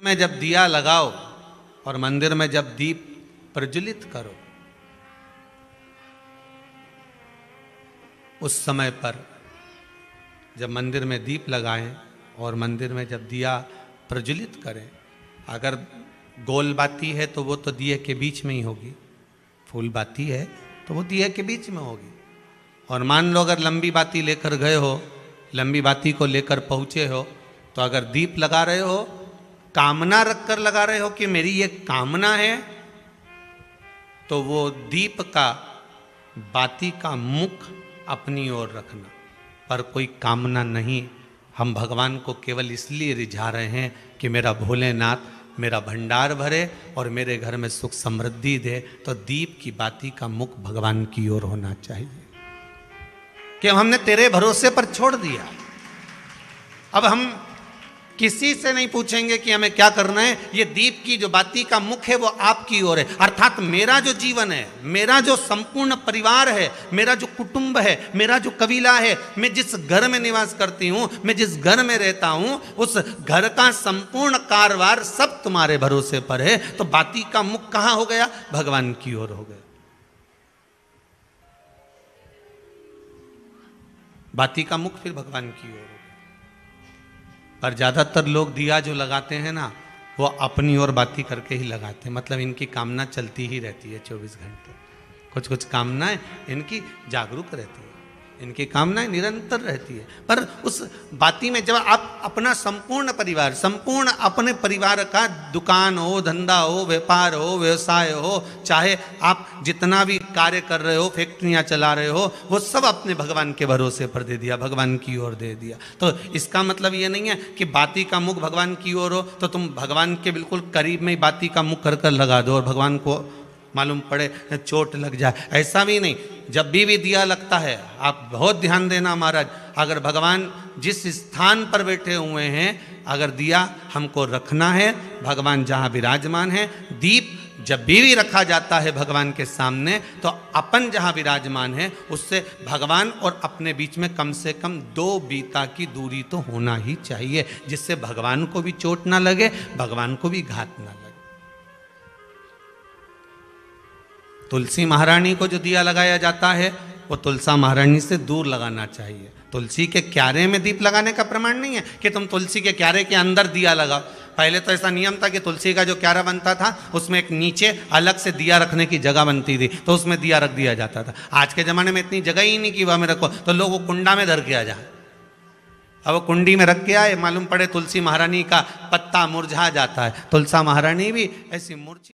में जब दिया लगाओ और मंदिर में जब दीप प्रज्वलित करो, उस समय पर जब मंदिर में दीप लगाएं और मंदिर में जब दिया प्रज्वलित करें, अगर गोल बाती है तो वो तो दिए के बीच में ही होगी, फूल बाती है तो वो दिए के बीच में होगी। और मान लो अगर लंबी बाती लेकर गए हो, लंबी बाती को लेकर पहुँचे हो, तो अगर दीप लगा रहे हो, कामना रखकर लगा रहे हो कि मेरी ये कामना है, तो वो दीप का बाती का मुख अपनी ओर रखना, पर कोई कामना नहीं। हम भगवान को केवल इसलिए रिझा रहे हैं कि मेरा भोलेनाथ मेरा भंडार भरे और मेरे घर में सुख समृद्धि दे। तो दीप की बाती का मुख भगवान की ओर होना चाहिए कि हमने तेरे भरोसे पर छोड़ दिया। अब हम किसी से नहीं पूछेंगे कि हमें क्या करना है, ये दीप की जो बाती का मुख है वो आपकी ओर है। अर्थात मेरा जो जीवन है, मेरा जो संपूर्ण परिवार है, मेरा जो कुटुंब है, मेरा जो कबीला है, मैं जिस घर में निवास करती हूँ, मैं जिस घर में रहता हूँ, उस घर का संपूर्ण कारभार सब तुम्हारे भरोसे पर है। तो बाती का मुख कहाँ हो गया? भगवान की ओर हो गया। बाती का मुख फिर भगवान की ओर। पर ज़्यादातर लोग दिया जो लगाते हैं ना, वो अपनी ओर बाती करके ही लगाते हैं। मतलब इनकी कामना चलती ही रहती है 24 घंटे। कुछ कुछ कामनाएं इनकी जागरूक रहती है, इनकी कामनाएं निरंतर रहती है। पर उस बाती में जब आप अपना संपूर्ण परिवार, संपूर्ण अपने परिवार का दुकान हो, धंधा हो, व्यापार हो, व्यवसाय हो, चाहे आप जितना भी कार्य कर रहे हो, फैक्ट्रियां चला रहे हो, वो सब अपने भगवान के भरोसे पर दे दिया, भगवान की ओर दे दिया। तो इसका मतलब ये नहीं है कि बाती का मुख भगवान की ओर हो तो तुम भगवान के बिल्कुल करीब में ही बाती का मुख कर कर लगा दो और भगवान को मालूम पड़े चोट लग जाए, ऐसा भी नहीं। जब भी दिया लगता है, आप बहुत ध्यान देना महाराज, अगर भगवान जिस स्थान पर बैठे हुए हैं, अगर दिया हमको रखना है, भगवान जहाँ विराजमान है, दीप जब भी रखा जाता है भगवान के सामने, तो अपन जहाँ विराजमान है उससे भगवान और अपने बीच में कम से कम 2 बीता की दूरी तो होना ही चाहिए, जिससे भगवान को भी चोट ना लगे, भगवान को भी घात ना लगे। तुलसी महारानी को जो दिया लगाया जाता है वो तुलसा महारानी से दूर लगाना चाहिए। तुलसी के क्यारे में दीप लगाने का प्रमाण नहीं है कि तुम तुलसी के क्यारे के अंदर दिया लगाओ। पहले तो ऐसा नियम था कि तुलसी का जो क्यारा बनता था उसमें एक नीचे अलग से दिया रखने की जगह बनती थी, तो उसमें दिया रख दिया जाता था। आज के ज़माने में इतनी जगह ही नहीं कि वह में रखो, तो लोग वो कुंडा में धर के आ जाए। अब वो कुंडी में रख के आए, मालूम पड़े तुलसी महारानी का पत्ता मुरझा जाता है। तुलसा महारानी भी ऐसी मूर्छित